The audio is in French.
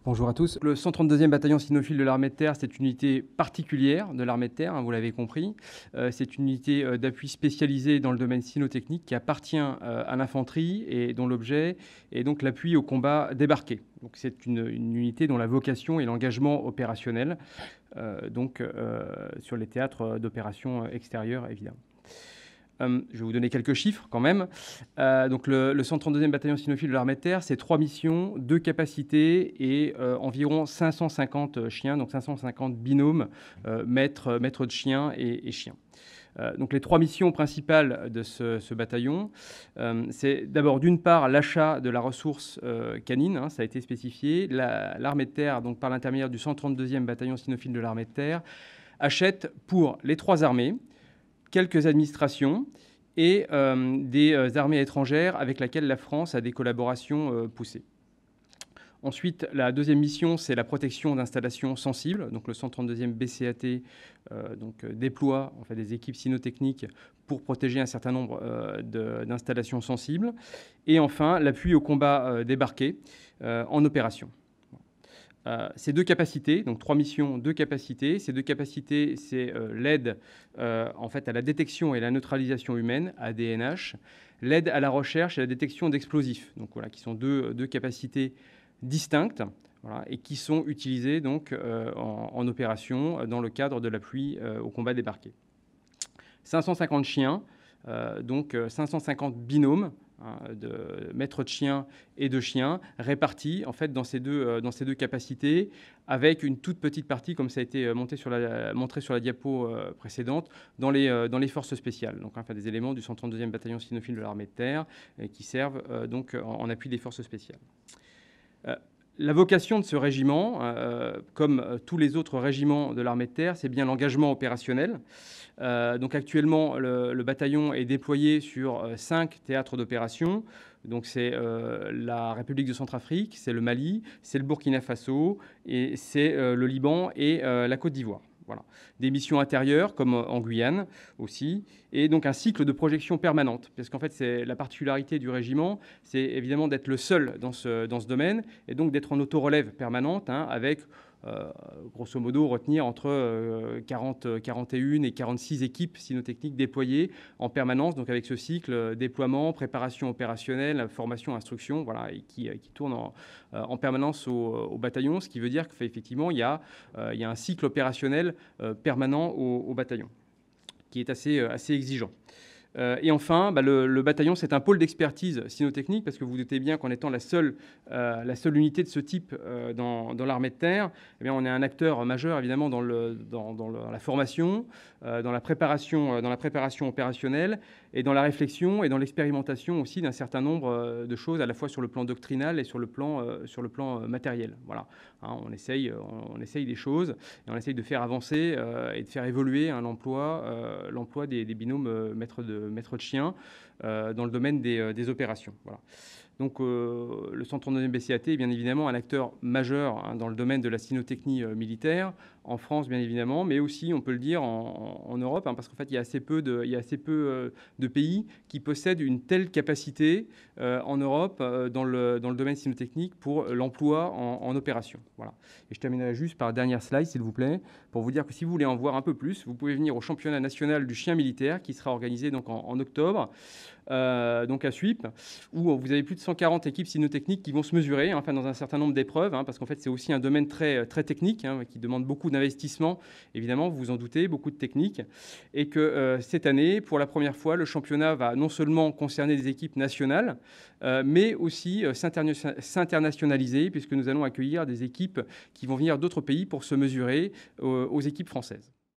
Bonjour à tous. Le 132e bataillon cynophile de l'armée de terre, c'est une unité particulière de l'armée de terre, vous l'avez compris. C'est une unité d'appui spécialisée dans le domaine cynotechnique qui appartient à l'infanterie et dont l'objet est donc l'appui au combat débarqué. Donc c'est une unité dont la vocation est l'engagement opérationnel, sur les théâtres d'opérations extérieures, évidemment. Je vais vous donner quelques chiffres quand même. Donc le 132e bataillon cynophile de l'armée de terre, c'est 3 missions, 2 capacités et environ 550 chiens, donc 550 binômes, maîtres de chiens et chiens. Donc les 3 missions principales de ce bataillon, c'est d'abord d'une part l'achat de la ressource canine, ça a été spécifié. L'armée de terre, donc par l'intermédiaire du 132e bataillon cynophile de l'armée de terre, achète pour les 3 armées, quelques administrations et des armées étrangères avec lesquelles la France a des collaborations poussées. Ensuite, la deuxième mission, c'est la protection d'installations sensibles. Donc le 132e BCAT déploie des équipes cynotechniques pour protéger un certain nombre d'installations sensibles. Et enfin, l'appui au combat débarqué en opération. Ces 2 capacités, donc 3 missions, 2 capacités. Ces 2 capacités, c'est l'aide à la détection et la neutralisation humaine, ADNH, l'aide à la recherche et à la détection d'explosifs, donc voilà, qui sont deux capacités distinctes, voilà, et qui sont utilisées donc en opération dans le cadre de l'appui au combat débarqué. 550 chiens, donc 550 binômes, de maîtres de chiens et de chiens répartis dans ces deux capacités, avec une toute petite partie, comme ça a été montré sur la diapo précédente, dans les forces spéciales, donc des éléments du 132e bataillon cynophile de l'armée de terre qui servent donc en appui des forces spéciales. La vocation de ce régiment, comme tous les autres régiments de l'armée de terre, c'est bien l'engagement opérationnel. Donc actuellement, le bataillon est déployé sur 5 théâtres d'opération. Donc c'est la République de Centrafrique, c'est le Mali, c'est le Burkina Faso, et c'est le Liban et la Côte d'Ivoire. Voilà. Des missions intérieures, comme en Guyane aussi, et donc un cycle de projection permanente. Parce qu'en fait, c'est la particularité du régiment, c'est évidemment d'être le seul dans ce domaine, et donc d'être en auto-relève permanente, avec grosso modo retenir entre 41 et 46 équipes cynotechniques déployées en permanence, donc avec ce cycle déploiement, préparation opérationnelle, formation, instruction, voilà, et qui tourne en permanence au bataillon, ce qui veut dire qu'effectivement, il y a un cycle opérationnel permanent au bataillon, qui est assez exigeant. Et enfin, le bataillon, c'est un pôle d'expertise cynotechnique, parce que vous vous doutez bien qu'en étant la seule unité de ce type dans l'armée de terre, eh bien, on est un acteur majeur, évidemment, dans la formation, dans la préparation opérationnelle, et dans la réflexion et dans l'expérimentation aussi d'un certain nombre de choses, à la fois sur le plan doctrinal et sur le plan matériel. Voilà. On essaye des choses, et on essaye de faire avancer et de faire évoluer l'emploi des binômes maîtres de chiens dans le domaine des opérations. Voilà. Donc le 132e BCAT est bien évidemment un acteur majeur dans le domaine de la cynotechnie militaire, en France bien évidemment, mais aussi, on peut le dire, en Europe, parce qu'en fait, il y a assez peu de pays qui possèdent une telle capacité en Europe dans le domaine cynotechnique pour l'emploi en opération. Voilà. Et je terminerai juste par la dernière slide, s'il vous plaît, pour vous dire que si vous voulez en voir un peu plus, vous pouvez venir au championnat national du chien militaire qui sera organisé donc en octobre, donc à Suippes, où vous avez plus de 140 équipes cynotechniques qui vont se mesurer dans un certain nombre d'épreuves, parce qu'en fait c'est aussi un domaine très, très technique, qui demande beaucoup d'investissement, évidemment, vous vous en doutez, beaucoup de technique, et que cette année, pour la première fois, le championnat va non seulement concerner des équipes nationales, mais aussi s'internationaliser, puisque nous allons accueillir des équipes qui vont venir d'autres pays pour se mesurer aux équipes françaises.